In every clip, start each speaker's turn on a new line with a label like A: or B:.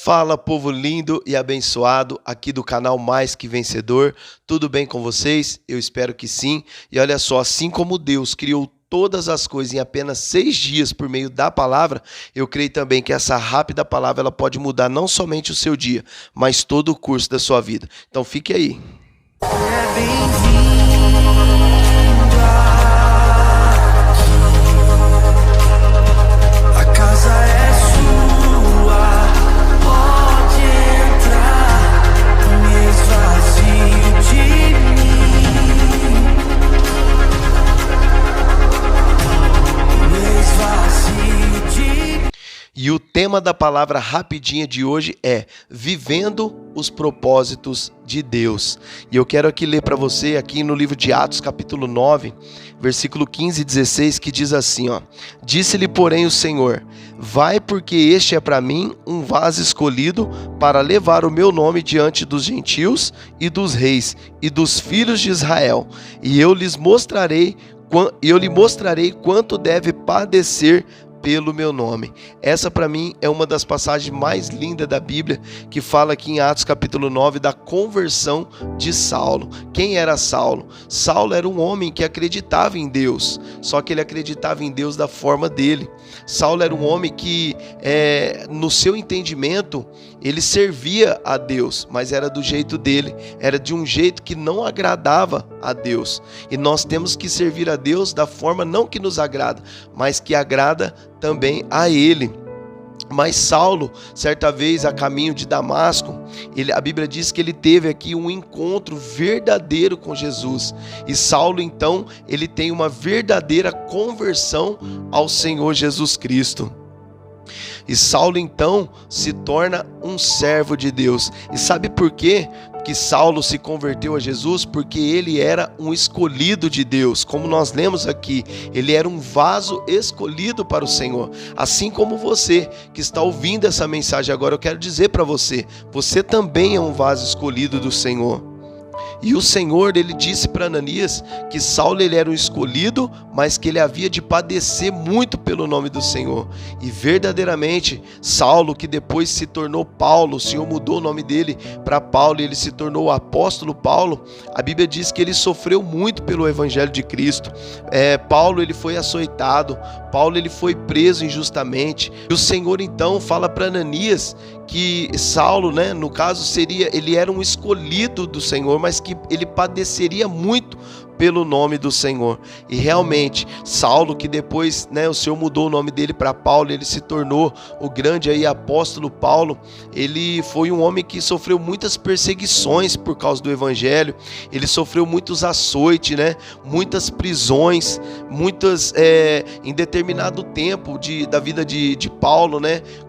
A: Fala, povo lindo e abençoado aqui do canal Mais Que Vencedor. Tudo bem com vocês? Eu espero que sim. E olha só, assim como Deus criou todas as coisas em apenas 6 dias por meio da palavra, eu creio também que essa rápida palavra ela pode mudar não somente o seu dia, mas todo o curso da sua vida. Então fique aí. E o tema da palavra rapidinha de hoje é Vivendo os propósitos de Deus. E eu quero aqui ler para você aqui no livro de Atos, capítulo 9, versículo 15 e 16, que diz assim, ó: Disse-lhe, porém, o Senhor: Vai, porque este é para mim um vaso escolhido para levar o meu nome diante dos gentios e dos reis e dos filhos de Israel. E eu lhe mostrarei quanto deve padecer pelo meu nome. Essa para mim é uma das passagens mais lindas da Bíblia, que fala aqui em Atos capítulo 9 da conversão de Saulo. Quem era Saulo? Saulo era um homem que acreditava em Deus, só que ele acreditava em Deus da forma dele. Saulo era um homem que, no seu entendimento, ele servia a Deus, mas era do jeito dele, era de um jeito que não agradava a Deus. E nós temos que servir a Deus da forma não que nos agrada, mas que agrada também a Ele. Mas Saulo, certa vez a caminho de Damasco, a Bíblia diz que ele teve aqui um encontro verdadeiro com Jesus. E Saulo então, ele tem uma verdadeira conversão ao Senhor Jesus Cristo. E Saulo então se torna um servo de Deus. E sabe por quê que Saulo se converteu a Jesus? Porque ele era um escolhido de Deus. Como nós lemos aqui, ele era um vaso escolhido para o Senhor. Assim como você que está ouvindo essa mensagem agora, eu quero dizer para você, você também é um vaso escolhido do Senhor. E o Senhor, ele disse para Ananias que Saulo ele era um escolhido, mas que ele havia de padecer muito pelo nome do Senhor. E verdadeiramente, Saulo, que depois se tornou Paulo, o Senhor mudou o nome dele para Paulo e ele se tornou o apóstolo Paulo, a Bíblia diz que ele sofreu muito pelo Evangelho de Cristo. Paulo ele foi açoitado, Paulo ele foi preso injustamente. E o Senhor então fala para Ananias que Saulo, no caso ele era um escolhido do Senhor, mas que ele padeceria muito pelo nome do Senhor. E realmente, Saulo, que depois, o Senhor mudou o nome dele para Paulo, ele se tornou o grande apóstolo Paulo. Ele foi um homem que sofreu muitas perseguições por causa do Evangelho. Ele sofreu muitos açoites, muitas prisões, muitas em determinado tempo da vida de Paulo,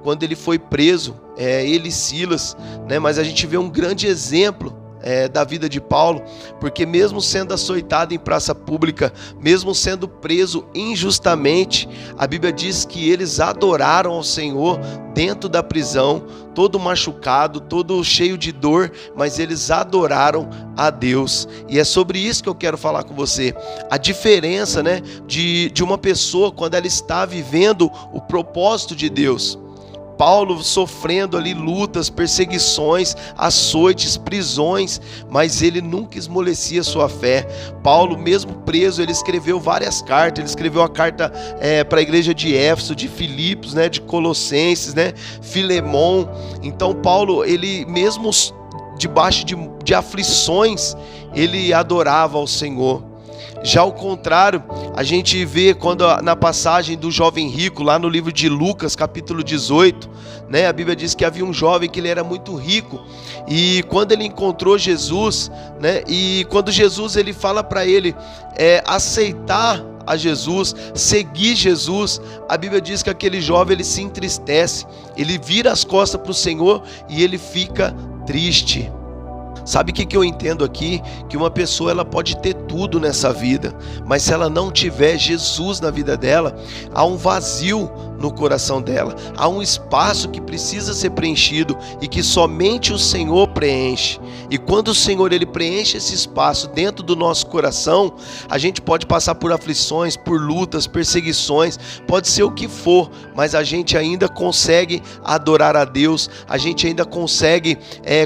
A: quando ele foi preso, ele e Silas, mas a gente vê um grande exemplo da vida de Paulo, porque mesmo sendo açoitado em praça pública, mesmo sendo preso injustamente, a Bíblia diz que eles adoraram ao Senhor dentro da prisão, todo machucado, todo cheio de dor, mas eles adoraram a Deus. E é sobre isso que eu quero falar com você, a diferença de uma pessoa quando ela está vivendo o propósito de Deus. Paulo sofrendo ali lutas, perseguições, açoites, prisões, mas ele nunca esmorecia sua fé. Paulo, mesmo preso, ele escreveu várias cartas. Ele escreveu a carta para a igreja de Éfeso, de Filipos, de Colossenses, Filemon. Então Paulo, ele mesmo debaixo de aflições, ele adorava ao Senhor. Já ao contrário, a gente vê quando na passagem do jovem rico, lá no livro de Lucas, capítulo 18, a Bíblia diz que havia um jovem que ele era muito rico, e quando ele encontrou Jesus, e quando Jesus ele fala para ele aceitar a Jesus, seguir Jesus, a Bíblia diz que aquele jovem ele se entristece, ele vira as costas para o Senhor e ele fica triste. Sabe o que eu entendo aqui? Que uma pessoa ela pode ter tudo nessa vida, mas se ela não tiver Jesus na vida dela, há um vazio no coração dela. Há um espaço que precisa ser preenchido e que somente o Senhor preenche. E quando o Senhor ele preenche esse espaço dentro do nosso coração, a gente pode passar por aflições, por lutas, perseguições, pode ser o que for, mas a gente ainda consegue adorar a Deus, a gente ainda consegue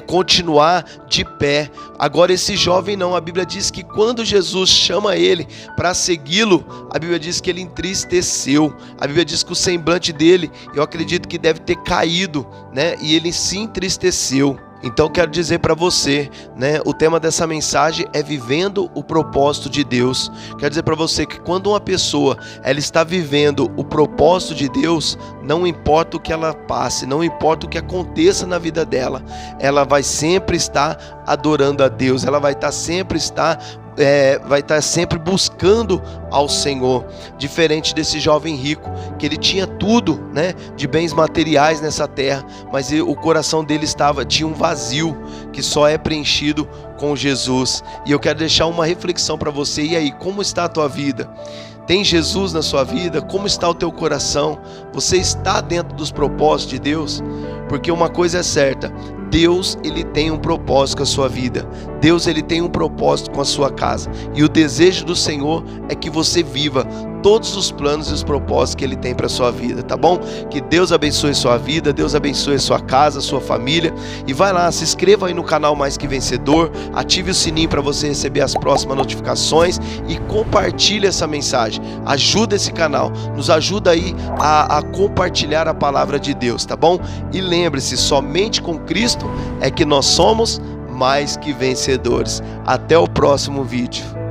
A: continuar de pé. Agora esse jovem não, a Bíblia diz que quando Jesus chama ele para segui-lo, a Bíblia diz que ele entristeceu, a Bíblia diz que o semblante dele, eu acredito que deve ter caído, né? E ele se entristeceu. Então quero dizer para você, né, o tema dessa mensagem é vivendo o propósito de Deus. Quero dizer para você que quando uma pessoa ela está vivendo o propósito de Deus, não importa o que ela passe, não importa o que aconteça na vida dela, ela vai sempre estar adorando a Deus, ela vai sempre buscando ao Senhor, diferente desse jovem rico, que ele tinha tudo, né, de bens materiais nessa terra, mas o coração dele tinha um vazio que só é preenchido com Jesus. E eu quero deixar uma reflexão para você. E aí, como está a tua vida? Tem Jesus na sua vida? Como está o teu coração? Você está dentro dos propósitos de Deus? Porque uma coisa é certa, Deus ele tem um propósito com a sua vida. Deus ele tem um propósito com a sua casa. E o desejo do Senhor é que você viva todos os planos e os propósitos que Ele tem para a sua vida, tá bom? Que Deus abençoe sua vida, Deus abençoe sua casa, sua família. E vai lá, se inscreva aí no canal Mais Que Vencedor, ative o sininho para você receber as próximas notificações e compartilhe essa mensagem. Ajuda esse canal, nos ajuda aí a compartilhar a palavra de Deus, tá bom? E lembre-se, somente com Cristo é que nós somos mais que vencedores. Até o próximo vídeo.